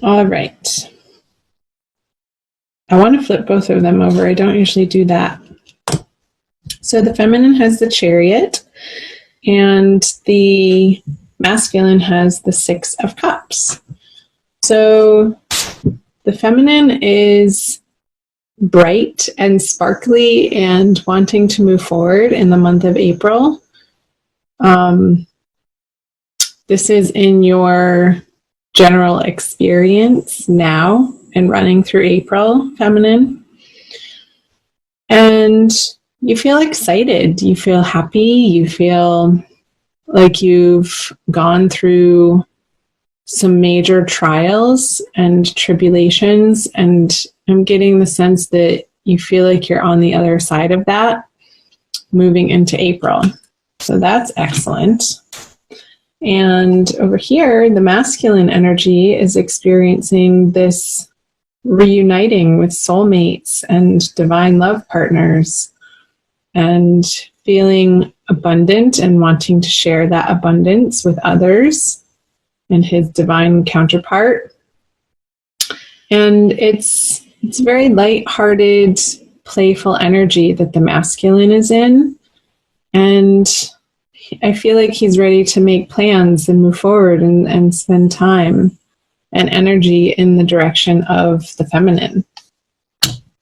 All right. I want to flip both of them over. I don't usually do that. So the feminine has the Chariot, and the masculine has the Six of Cups. So the feminine is bright and sparkly and wanting to move forward in the month of April. This is in your general experience now and running through April, feminine. And you feel excited, you feel happy, you feel like you've gone through some major trials and tribulations, and I'm getting the sense that you feel like you're on the other side of that moving into April. So that's excellent. And over here, the masculine energy is experiencing this reuniting with soulmates and divine love partners and feeling abundant and wanting to share that abundance with others and his divine counterpart. And it's very light-hearted, playful energy that the masculine is in. And I feel like he's ready to make plans and move forward and spend time and energy in the direction of the feminine.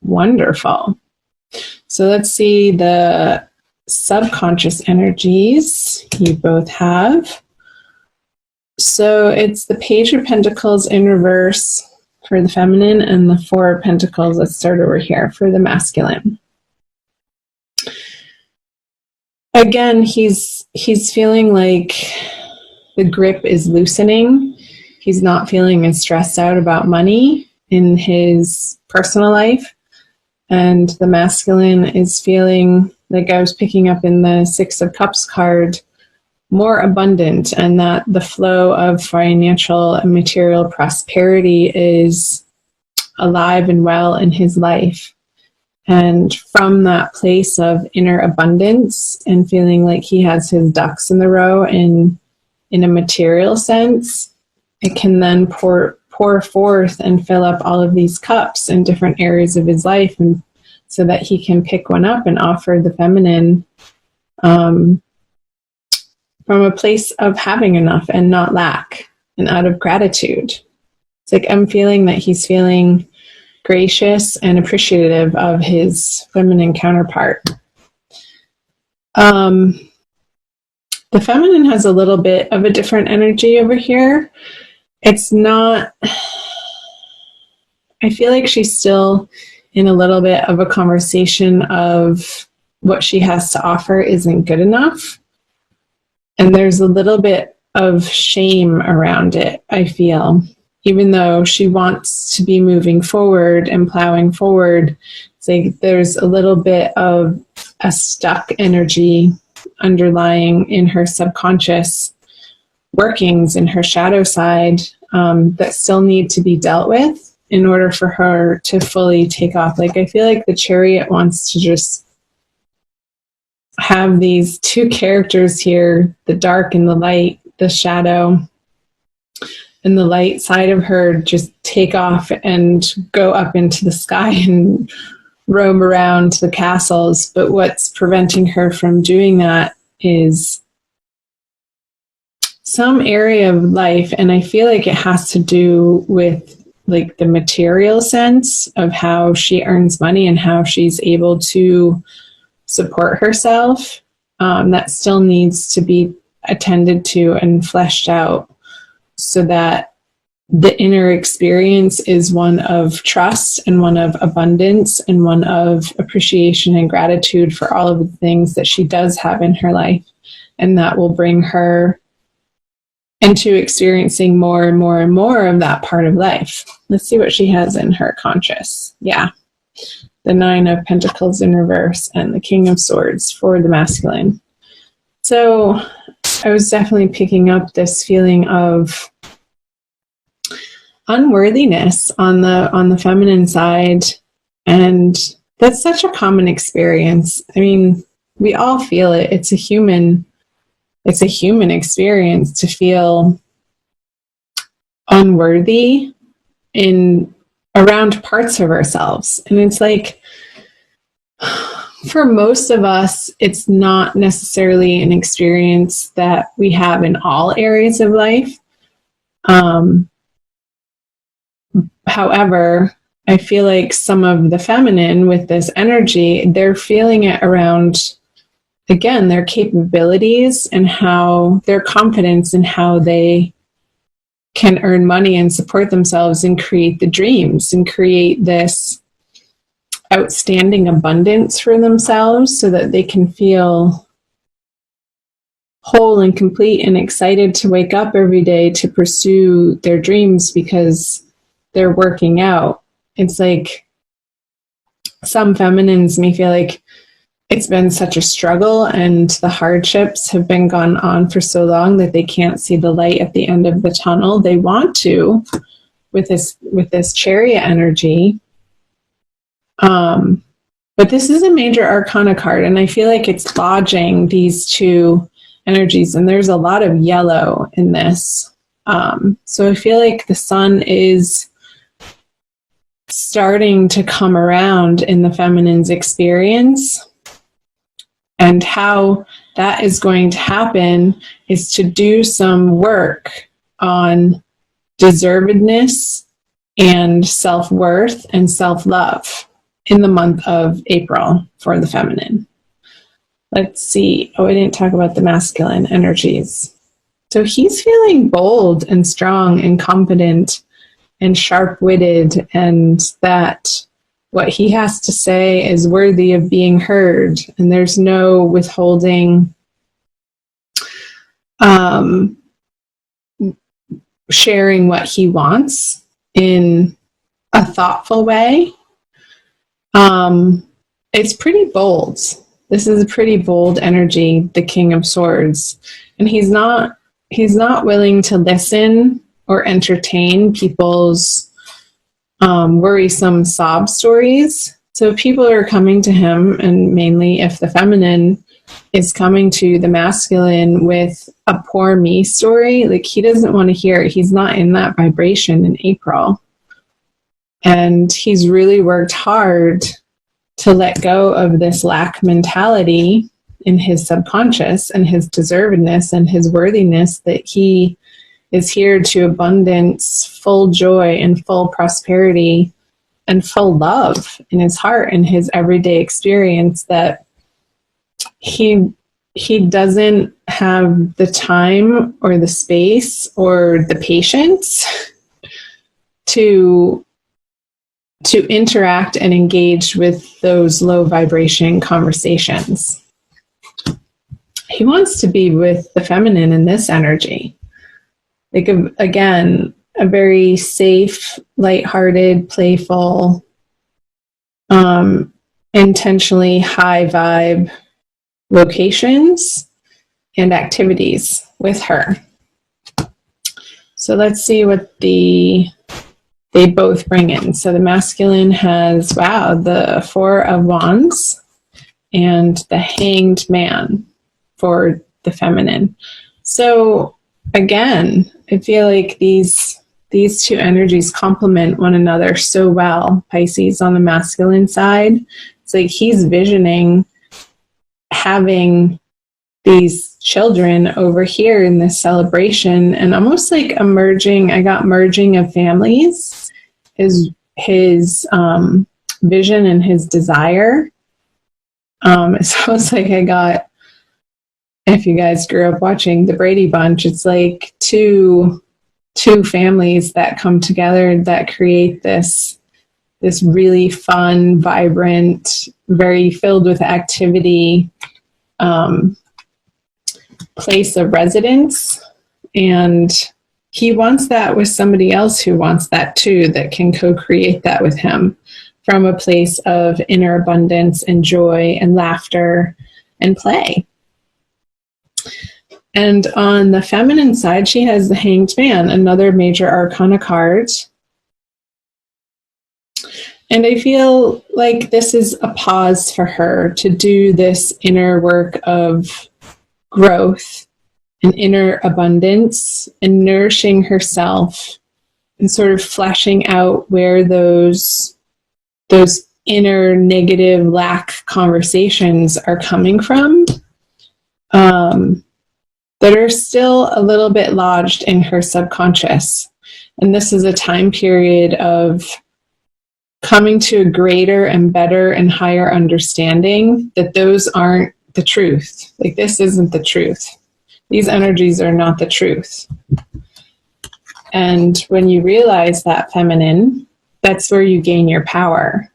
Wonderful. So let's see the subconscious energies you both have. So it's the Page of Pentacles in reverse for the feminine and the Four of Pentacles, let's start over here, for the masculine. Again, he's feeling like the grip is loosening. He's not feeling as stressed out about money in his personal life. And the masculine is feeling, like I was picking up in the Six of Cups card, more abundant, and that the flow of financial and material prosperity is alive and well in his life. And from that place of inner abundance and feeling like he has his ducks in the row in a material sense, it can then pour forth and fill up all of these cups in different areas of his life, and so that he can pick one up and offer the feminine from a place of having enough and not lack and out of gratitude. It's like I'm feeling that he's feeling gracious and appreciative of his feminine counterpart. The feminine has a little bit of a different energy over here. It's not, I feel like she's still in a little bit of a conversation of what she has to offer isn't good enough. And there's a little bit of shame around it, I feel. Even though she wants to be moving forward and plowing forward, it's like there's a little bit of a stuck energy underlying in her subconscious workings, in her shadow side, that still need to be dealt with in order for her to fully take off. Like I feel like the Chariot wants to just have these two characters here, the dark and the light, the shadow and the light side of her, just take off and go up into the sky and roam around the castles. But what's preventing her from doing that is some area of life, and I feel like it has to do with like the material sense of how she earns money and how she's able to support herself, that still needs to be attended to and fleshed out, so that the inner experience is one of trust and one of abundance and one of appreciation and gratitude for all of the things that she does have in her life. And that will bring her into experiencing more and more and more of that part of life. Let's see what she has in her conscious. Yeah. The Nine of Pentacles in reverse and the King of Swords for the masculine. So I was definitely picking up this feeling of unworthiness on the feminine side, and that's such a common experience. I mean, we all feel it. It's a human experience to feel unworthy in around parts of ourselves. And it's like, for most of us, it's not necessarily an experience that we have in all areas of life. However, I feel like some of the feminine with this energy, they're feeling it around, again, their capabilities and how their confidence and how they can earn money and support themselves and create the dreams and create this outstanding abundance for themselves so that they can feel whole and complete and excited to wake up every day to pursue their dreams because they're working out. It's like some feminines may feel like it's been such a struggle and the hardships have been gone on for so long that they can't see the light at the end of the tunnel. They want to with this chariot energy. But this is a major arcana card, and I feel like it's lodging these two energies, and there's a lot of yellow in this. So I feel like the sun is starting to come around in the feminine's experience. And how that is going to happen is to do some work on deservedness and self-worth and self-love in the month of April for the feminine. Let's see. Oh, I didn't talk about the masculine energies. So he's feeling bold and strong and confident and sharp-witted, and that what he has to say is worthy of being heard, and there's no withholding, sharing what he wants in a thoughtful way. It's pretty bold. This is a pretty bold energy, the King of Swords, and he's not willing to listen or entertain people's worrisome sob stories. So people are coming to him, and mainly if the feminine is coming to the masculine with a poor me story, like he doesn't want to hear it. He's not in that vibration in April. And he's really worked hard to let go of this lack mentality in his subconscious and his deservedness and his worthiness, that he is here to abundance, full joy and full prosperity and full love in his heart and his everyday experience, that he doesn't have the time or the space or the patience to interact and engage with those low vibration conversations. He wants to be with the feminine in this energy. Like, again, a very safe, lighthearted, playful, intentionally high vibe locations and activities with her. So let's see what they both bring in. So the masculine has, the Four of Wands and the Hanged Man for the feminine. So again, I feel like these two energies complement one another so well. Pisces on the masculine side, it's like he's visioning having these children over here in this celebration, and almost like merging of families is his vision and his desire. It's almost like if you guys grew up watching the Brady Bunch, it's like two families that come together that create this really fun, vibrant, very filled with activity place of residence. And he wants that with somebody else who wants that too, that can co-create that with him from a place of inner abundance and joy and laughter and play. And on the feminine side, she has the Hanged Man, another major arcana card. And I feel like this is a pause for her to do this inner work of growth and inner abundance and nourishing herself and sort of fleshing out where those inner negative lack conversations are coming from, that are still a little bit lodged in her subconscious. And this is a time period of coming to a greater and better and higher understanding that those aren't the truth. Like, this isn't the truth. These energies are not the truth. And when you realize that, feminine, that's where you gain your power.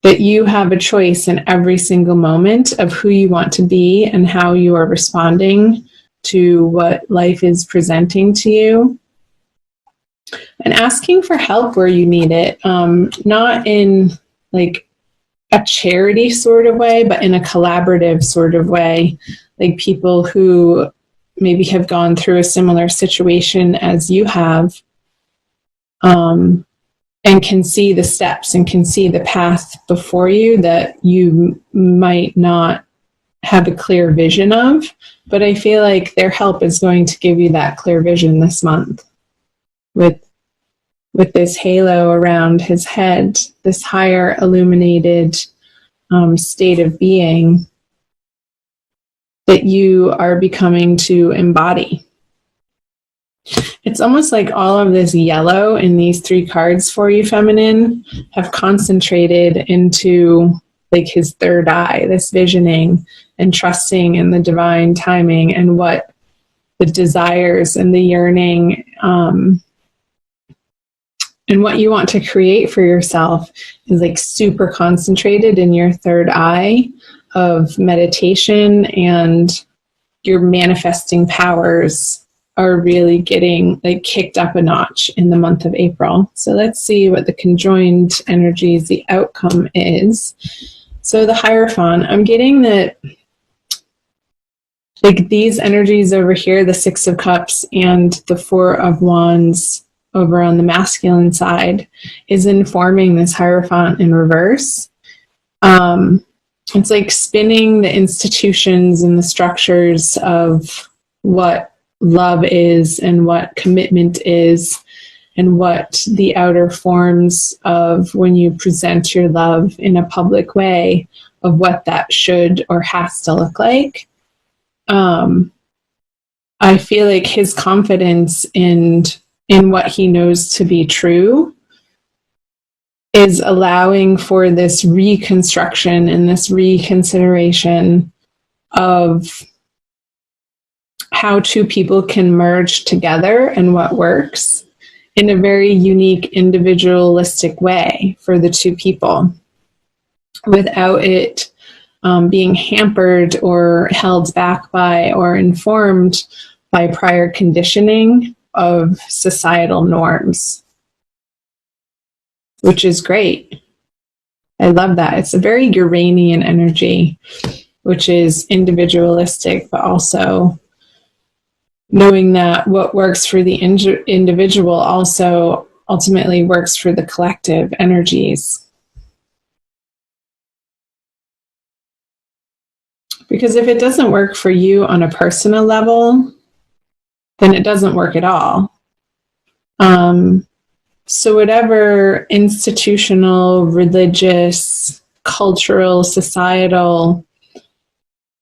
That you have a choice in every single moment of who you want to be and how you are responding to what life is presenting to you. And asking for help where you need it, not in like a charity sort of way, but in a collaborative sort of way. Like people who maybe have gone through a similar situation as you have, and can see the steps and can see the path before you that you might not have a clear vision of. But I feel like their help is going to give you that clear vision this month with this halo around his head, this higher illuminated state of being that you are becoming to embody. It's almost like all of this yellow in these 3 cards for you, feminine, have concentrated into like his third eye, this visioning and trusting in the divine timing and what the desires and the yearning and what you want to create for yourself is like super concentrated in your third eye of meditation, and your manifesting powers are really getting like kicked up a notch in the month of April. So let's see what the conjoined energies, the outcome is. So the Hierophant, I'm getting that like these energies over here, the 6 of Cups and the 4 of Wands over on the masculine side, is informing this Hierophant in reverse. It's like spinning the institutions and the structures of what love is and what commitment is and what the outer forms of when you present your love in a public way of what that should or has to look like. I feel like his confidence in what he knows to be true is allowing for this reconstruction and this reconsideration of how 2 people can merge together and what works in a very unique, individualistic way for the 2 people without it being hampered or held back by or informed by prior conditioning of societal norms, which is great. I love that. It's a very Uranian energy, which is individualistic, but also knowing that what works for the individual also ultimately works for the collective energies. Because if it doesn't work for you on a personal level, then it doesn't work at all. So whatever institutional, religious, cultural, societal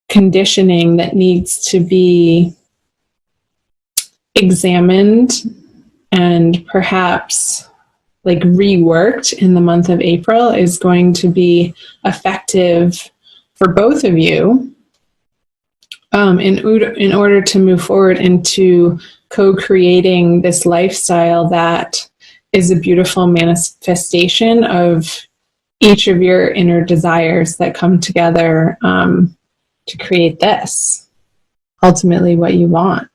conditioning that needs to be examined and perhaps like reworked in the month of April is going to be effective for both of you in order to move forward into co-creating this lifestyle that is a beautiful manifestation of each of your inner desires that come together to create this, ultimately what you want.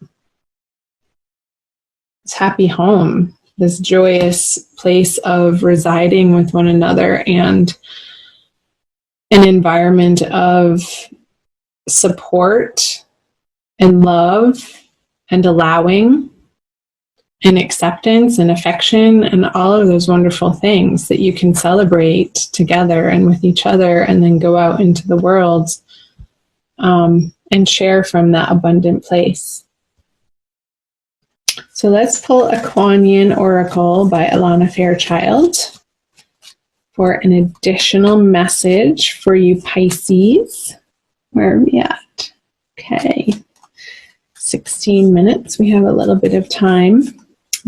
This happy home, this joyous place of residing with one another and an environment of support and love and allowing and acceptance and affection and all of those wonderful things that you can celebrate together and with each other and then go out into the world and share from that abundant place. So let's pull a Kuan Yin Oracle by Alana Fairchild for an additional message for you Pisces. Where are we at? Okay. 16 minutes. We have a little bit of time.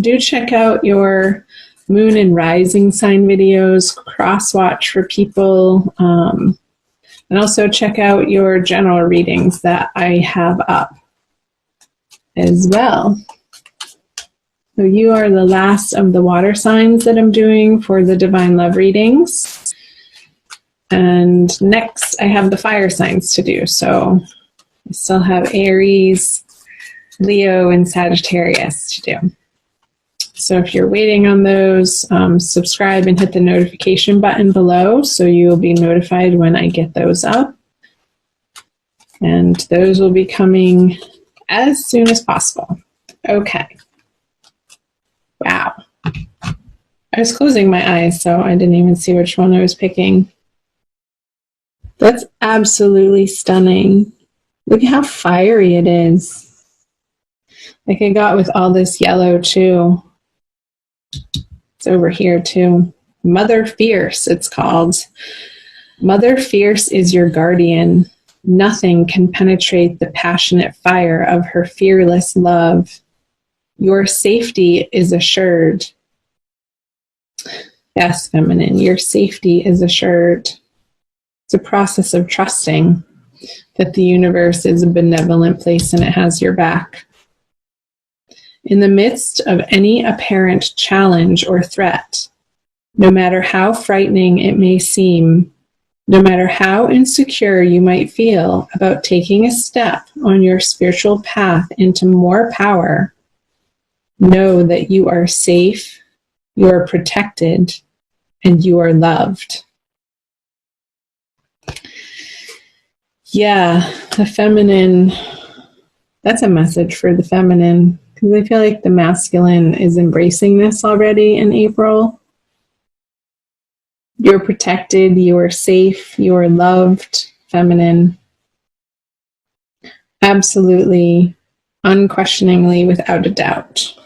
Do check out your moon and rising sign videos, cross watch for people, and also check out your general readings that I have up as well. So you are the last of the water signs that I'm doing for the divine love readings. And next I have the fire signs to do. So I still have Aries, Leo, and Sagittarius to do. So if you're waiting on those, subscribe and hit the notification button below so you'll be notified when I get those up. And those will be coming as soon as possible. Okay. Wow. I was closing my eyes, so I didn't even see which one I was picking. That's absolutely stunning. Look at how fiery it is. Like I got with all this yellow too. It's over here too. Mother Fierce, it's called. Mother Fierce is your guardian. Nothing can penetrate the passionate fire of her fearless love. Your safety is assured. Yes, feminine, your safety is assured. It's a process of trusting that the universe is a benevolent place and it has your back. In the midst of any apparent challenge or threat, no matter how frightening it may seem, no matter how insecure you might feel about taking a step on your spiritual path into more power, know that you are safe, you are protected, and you are loved. Yeah, the feminine, that's a message for the feminine. Because I feel like the masculine is embracing this already in April. You're protected, you are safe, you are loved, feminine. Absolutely, unquestioningly, without a doubt.